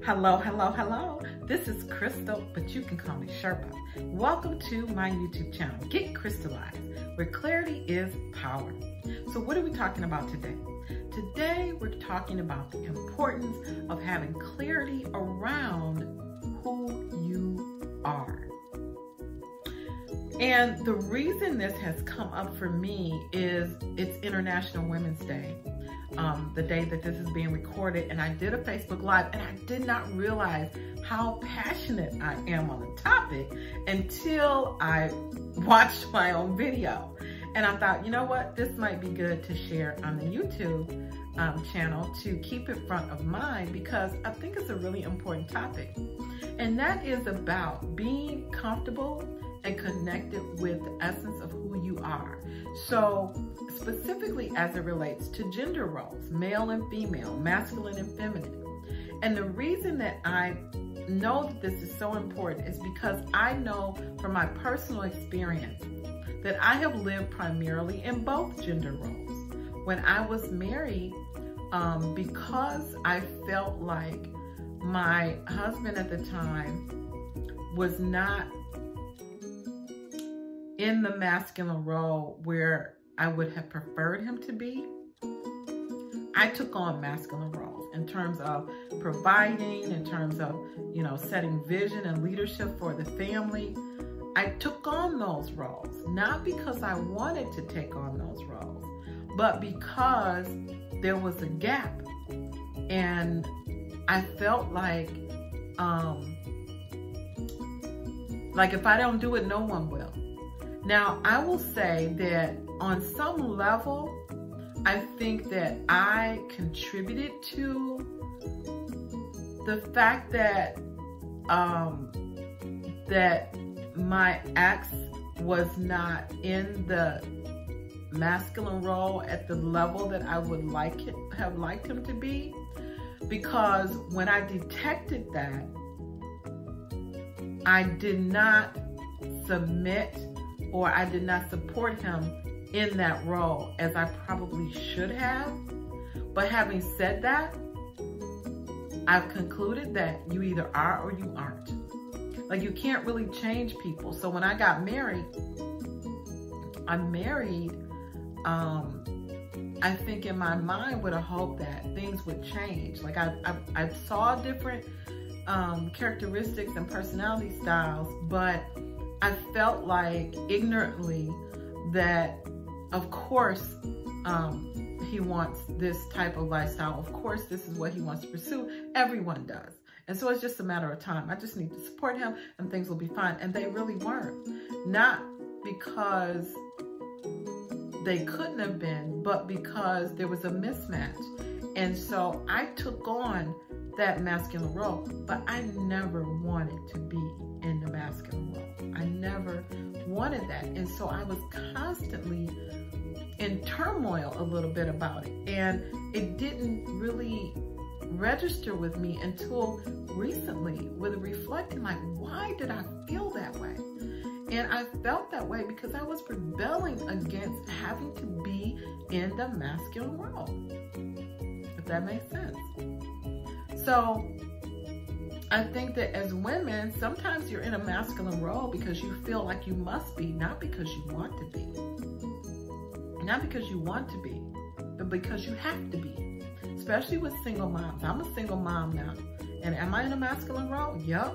Hello, hello, hello. This is Crystal, but you can call me Sherpa. Welcome to my YouTube channel, Get Crystallized, where clarity is power. So what are we talking about today? Today, we're talking about the importance of having clarity around who you are. And the reason this has come up for me is it's International Women's Day. The day that this is being recorded, and I did a Facebook Live, and I did not realize how passionate I am on the topic until I watched my own video. And I thought, you know what, this might be good to share on the YouTube channel to keep it front of mind, because I think it's a really important topic. And that is about being comfortable and connected with the essence of who you are. So specifically as it relates to gender roles, male and female, masculine and feminine. And the reason that I know that this is so important is because I know from my personal experience that I have lived primarily in both gender roles. When I was married, because I felt like my husband at the time was not in the masculine role where I would have preferred him to be, I took on masculine roles in terms of providing, in terms of, you know, setting vision and leadership for the family. I took on those roles, not because I wanted to take on those roles, but because there was a gap. And I felt like if I don't do it, no one will. Now, I will say that on some level, I think that I contributed to the fact that that my ex was not in the masculine role at the level that I would have liked him to be, because when I detected that, I did not submit, or I did not support him in that role as I probably should have. But having said that, I've concluded that you either are or you aren't. Like, you can't really change people. So when I got married, I think in my mind with a hope that things would change. Like I saw different characteristics and personality styles, but I felt like ignorantly that, of course, he wants this type of lifestyle. Of course, this is what he wants to pursue. Everyone does. And so it's just a matter of time. I just need to support him and things will be fine. And they really weren't. Not because they couldn't have been, but because there was a mismatch. And so I took on that masculine role, but I never wanted to be in the masculine role. I never wanted that. And so I was constantly in turmoil a little bit about it. And it didn't really register with me until recently, with reflecting, like, why did I feel that way? And I felt that way because I was rebelling against having to be in the masculine role, if that makes sense. So I think that as women, sometimes you're in a masculine role because you feel like you must be, not because you want to be. Not because you want to be, but because you have to be. Especially with single moms. I'm a single mom now. And am I in a masculine role? Yep.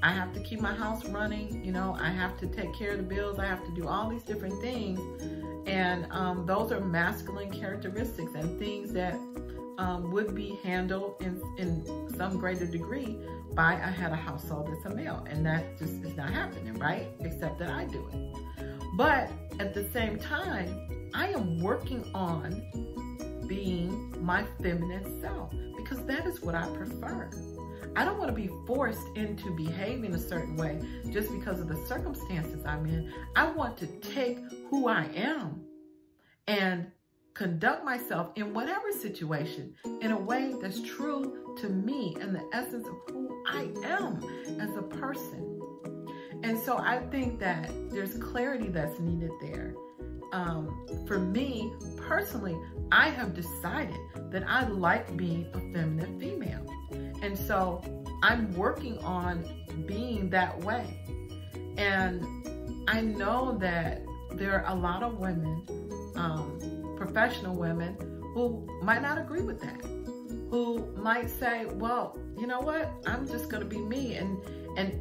I have to keep my house running. You know, I have to take care of the bills. I have to do all these different things. And those are masculine characteristics and things that would be handled in some greater degree by a head of household that's a male. And that just is not happening, right? Except that I do it. But at the same time, I am working on being my feminine self, because that is what I prefer. I don't want to be forced into behaving a certain way just because of the circumstances I'm in. I want to take who I am and conduct myself in whatever situation in a way that's true to me and the essence of who I am as a person. And so I think that there's clarity that's needed there. For me personally, I have decided that I like being a feminine female. And so I'm working on being that way. And I know that there are a lot of women, professional women, who might not agree with that, who might say, well, you know what, I'm just going to be me, and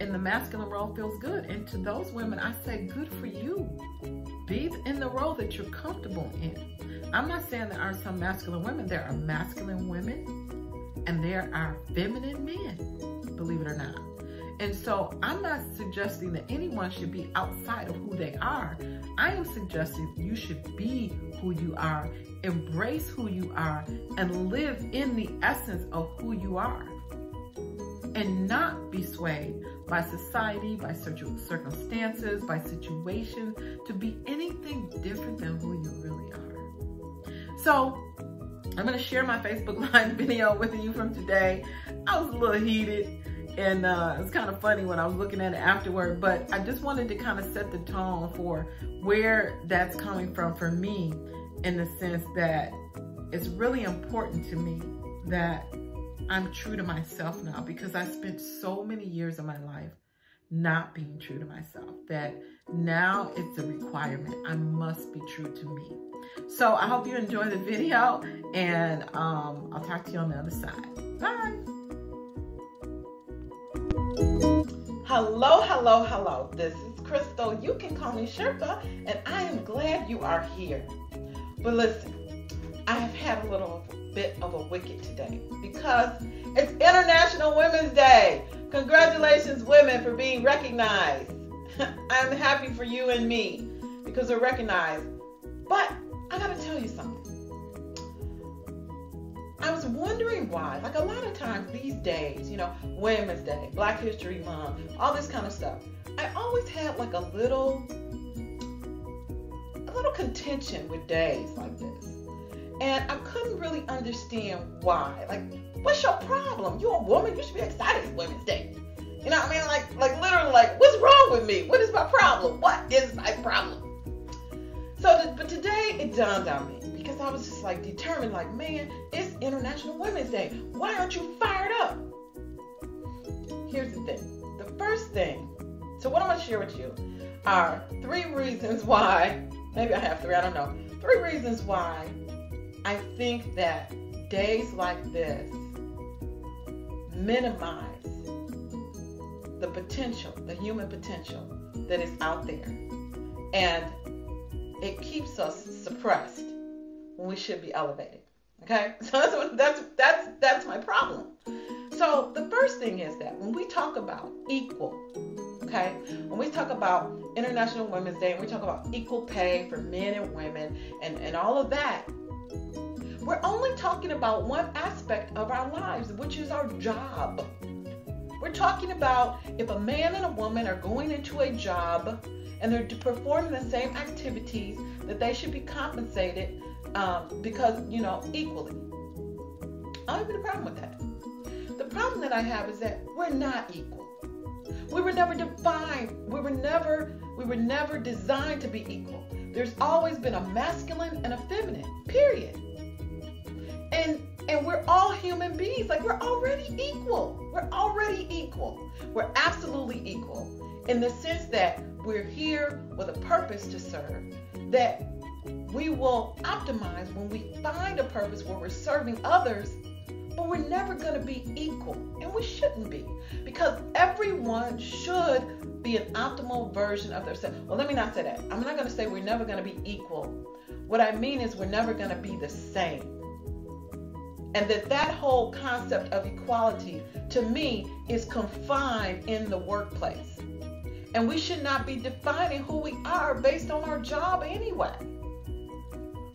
the masculine role feels good. And to those women, I say, good for you. Be in the role that you're comfortable in. I'm not saying there aren't some masculine women. There are masculine women and there are feminine men, believe it or not. And so I'm not suggesting that anyone should be outside of who they are. I am suggesting you should be who you are, embrace who you are, and live in the essence of who you are. And not be swayed by society, by circumstances, by situations, to be anything different than who you really are. So I'm going to share my Facebook Live video with you from today. I was a little heated, and it's kind of funny when I was looking at it afterward, but I just wanted to kind of set the tone for where that's coming from for me, in the sense that it's really important to me that I'm true to myself now, because I spent so many years of my life not being true to myself, that now it's a requirement. I must be true to me. So I hope you enjoy the video, and I'll talk to you on the other side. Bye. Hello, hello, hello. This is Crystal. You can call me Sherpa, and I am glad you are here. But listen, I have had a little bit of a wicket today because it's International Women's Day. Congratulations, women, for being recognized. I'm happy for you and me because they're recognized. But I gotta tell you something. I was wondering why, like a lot of times these days, you know, Women's Day, Black History Month, all this kind of stuff, I always had like a little contention with days like this. And I couldn't really understand why. Like, what's your problem? You're a woman, you should be excited it's Women's Day. You know what I mean? Like literally, like, what's wrong with me? What is my problem? What is my problem? So, but today it dawned on me, because I was just like determined, like, man, it's International Women's Day. Why aren't you fired up? Here's the thing. The first thing, so what I'm going to share with you are 3 reasons why, maybe I have 3, I don't know, 3 reasons why I think that days like this minimize the potential, the human potential that is out there. And it keeps us suppressed when we should be elevated. Okay? So that's my problem. So the first thing is that when we talk about equal, okay, when we talk about International Women's Day and we talk about equal pay for men and women and all of that, we're only talking about one aspect of our lives, which is our job. We're talking about if a man and a woman are going into a job and they're performing the same activities, that they should be compensated because, you know, equally. I don't have a problem with that. The problem that I have is that we're not equal. We were never defined. We were never designed to be equal. There's always been a masculine and a feminine, period. And we're all human beings. Like, we're already equal. We're already equal. We're absolutely equal in the sense that we're here with a purpose to serve, that we will optimize when we find a purpose where we're serving others, but we're never going to be equal. And we shouldn't be, because everyone should be an optimal version of themselves. Well, let me not say that. I'm not going to say we're never going to be equal. What I mean is we're never going to be the same. And that whole concept of equality, to me, is confined in the workplace. And we should not be defining who we are based on our job anyway.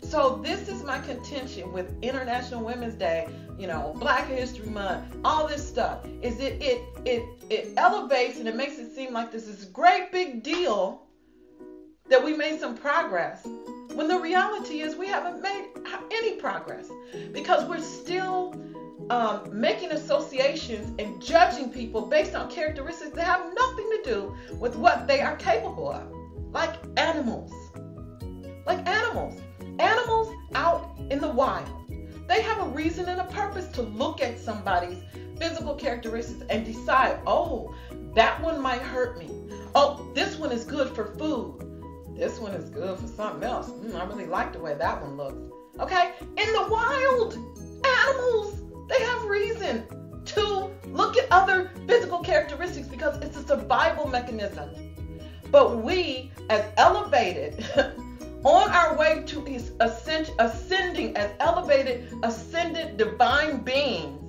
So this is my contention with International Women's Day, you know, Black History Month, all this stuff, is it elevates and it makes it seem like this is a great big deal that we made some progress, when the reality is we haven't made any progress, because we're still making associations and judging people based on characteristics that have nothing to do with what they are capable of, like animals. Like animals out in the wild, They have a reason and a purpose to look at somebody's physical characteristics and decide, oh, that one might hurt me. Oh, this one is good for food. This one is good for something else. I really like the way that one looks. Okay? In the wild, animals, they have reason to look at other physical characteristics because it's a survival mechanism. But we, as elevated, on our way to ascending as elevated, ascended divine beings,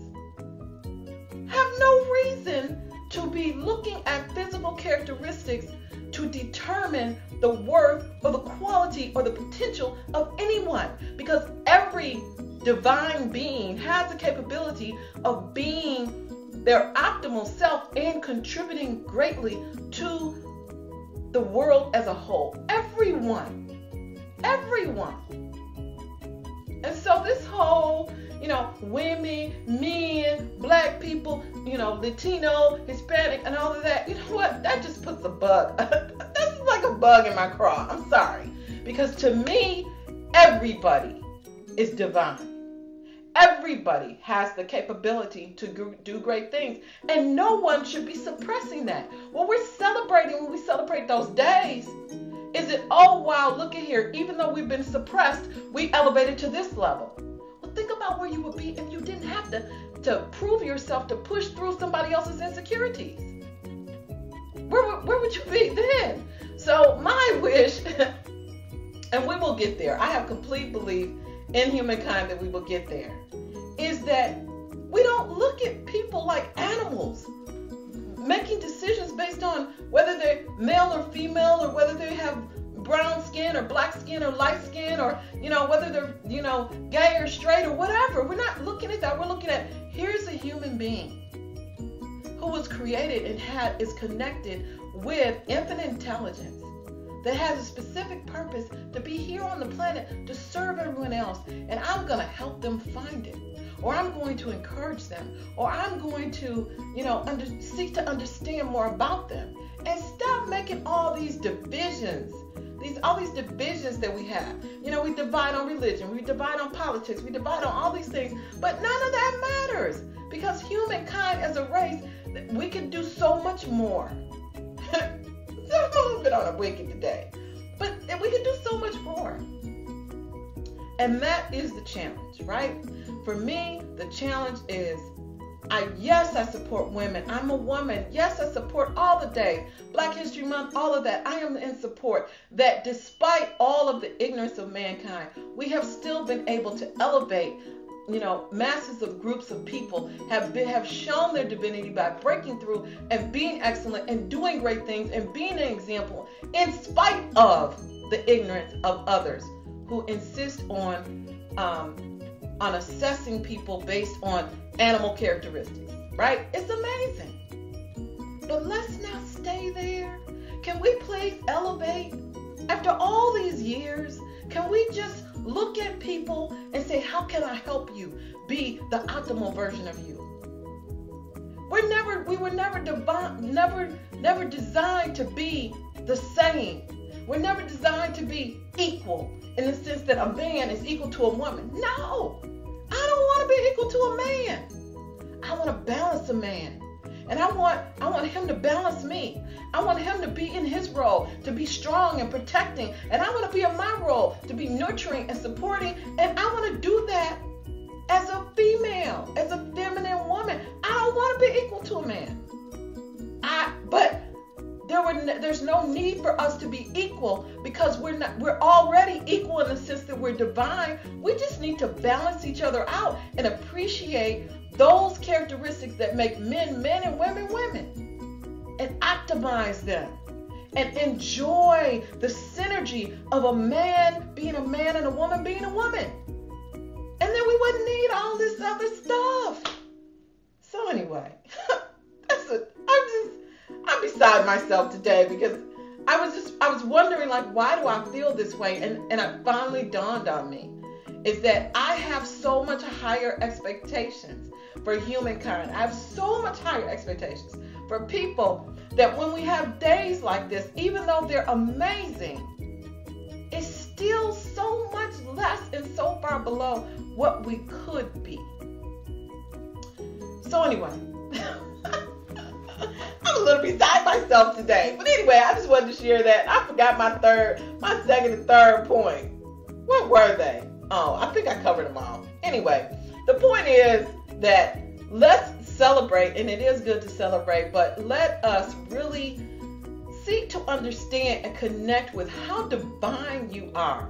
have no reason to be looking at physical characteristics to determine the worth or the quality or the potential of anyone, because every divine being has the capability of being their optimal self and contributing greatly to the world as a whole. Everyone. And so this whole, women, men, black people, Latino, Hispanic, and all of that, you know what? That just puts a bug. That's like a bug in my craw. I'm sorry. Because to me, everybody is divine. Everybody has the capability to do great things. And no one should be suppressing that. What we're celebrating when we celebrate those days is it, oh, wow, look at here. Even though we've been suppressed, we elevated to this level. Well, think about where you would be if you didn't have to prove yourself to push through somebody else's insecurities. Where would you be then? So my wish, and we will get there, I have complete belief in humankind that we will get there, is that we don't look at people like animals, making decisions based on whether they're male or female, or whether they have brown skin or black skin or light skin, or whether they're gay or straight or whatever. We're not looking at that. We're looking at, here's a human being who was created and is connected with infinite intelligence, that has a specific purpose to be here on the planet to serve everyone else, and I'm going to help them find it, or I'm going to encourage them, or I'm going to, seek to understand more about them, and stop making all these divisions, all these divisions that we have. We divide on religion, we divide on politics, we divide on all these things, but none of that matters, because humankind as a race, we can do so much more. I'm a little bit on a wicked today, but we can do so much more. And that is the challenge, right? For me, the challenge is, yes, I support women. I'm a woman. Yes, I support all the days, Black History Month, all of that. I am in support that despite all of the ignorance of mankind, we have still been able to elevate masses of groups of people have shown their divinity by breaking through and being excellent and doing great things and being an example in spite of the ignorance of others who insist on assessing people based on animal characteristics, right? It's amazing. But let's not stay there. Can we please elevate? After all these years, can we just look at people and say, how can I help you be the optimal version of you? We were never designed to be the same. We're never designed to be equal in the sense that a man is equal to a woman. No, I don't want to be equal to a man. I want to balance a man. And I want him to balance me. I want him to be in his role, to be strong and protecting. And I want to be in my role, to be nurturing and supporting. And I want to do that as a female, as a feminine woman. I don't want to be equal to a man. But there's no need for us to be equal, because we're already equal in the sense that we're divine. We just need to balance each other out and appreciate those characteristics that make men men and women women, and optimize them and enjoy the synergy of a man being a man and a woman being a woman. And then we wouldn't need all this other stuff. So anyway, I'm beside myself today, because I was wondering, like, why do I feel this way? And it finally dawned on me is that I have so much higher expectations for humankind. I have so much higher expectations for people that when we have days like this, even though they're amazing, it's still so much less and so far below what we could be. So anyway, I'm a little beside myself today. But anyway, I just wanted to share that. I forgot my second and third point. What were they? Oh, I think I covered them all. Anyway, the point is that let's celebrate, and it is good to celebrate, but let us really seek to understand and connect with how divine you are.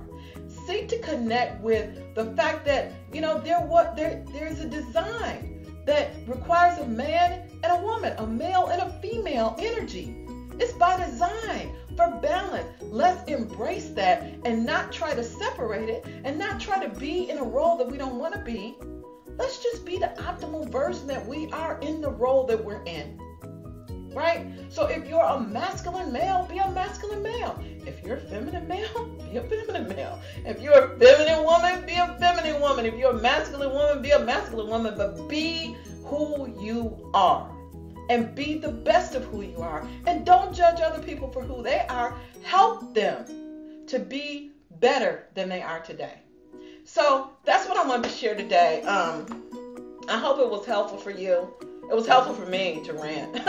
Seek to connect with the fact that, there's a design that requires a man and a woman, a male and a female energy. It's by design for balance. Let's embrace that and not try to separate it and not try to be in a role that we don't want to be. Let's just be the optimal version that we are in the role that we're in. Right? So if you're a masculine male, be a masculine male. If you're a feminine male, be a feminine male. If you're a feminine woman, be a feminine woman. If you're a masculine woman, be a masculine woman. But be who you are. And be the best of who you are. And don't judge other people for who they are. Help them to be better than they are today. So that's what I wanted to share today. I hope it was helpful for you. It was helpful for me to rant.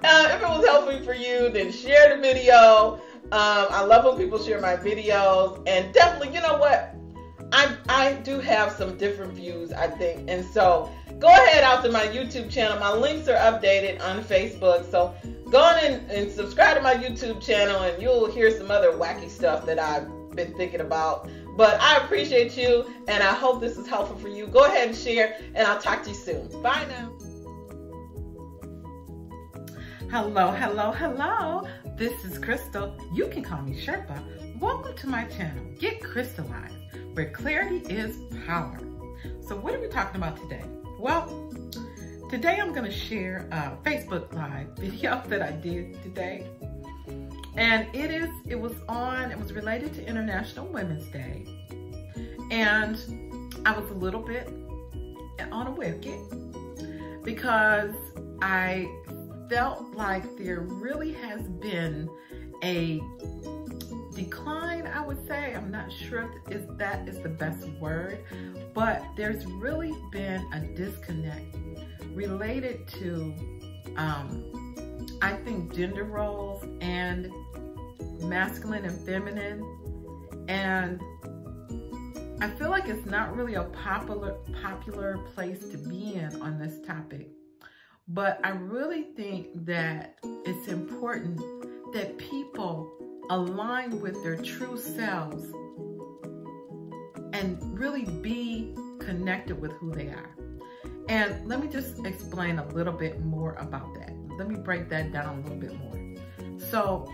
If it was helpful for you, then share the video. I love when people share my videos. And definitely, you know what? I do have some different views, I think. And so go ahead out to my YouTube channel. My links are updated on Facebook. So go on and subscribe to my YouTube channel, and you'll hear some other wacky stuff that I've been thinking about. But I appreciate you, and I hope this is helpful for you. Go ahead and share, and I'll talk to you soon. Bye now. Hello, hello, hello. This is Crystal. You can call me Sherpa. Welcome to my channel, Get Crystallized, where clarity is power. So what are we talking about today? Well, today I'm going to share a Facebook Live video that I did today. And it was related to International Women's Day. And I was a little bit on a wicket because I felt like there really has been a decline, I would say. I'm not sure if that is the best word, but there's really been a disconnect related to, I think, gender roles and masculine and feminine. And I feel like it's not really a popular place to be in on this topic. But I really think that it's important that people align with their true selves and really be connected with who they are. And let me just explain a little bit more about that. Let me break that down a little bit more. So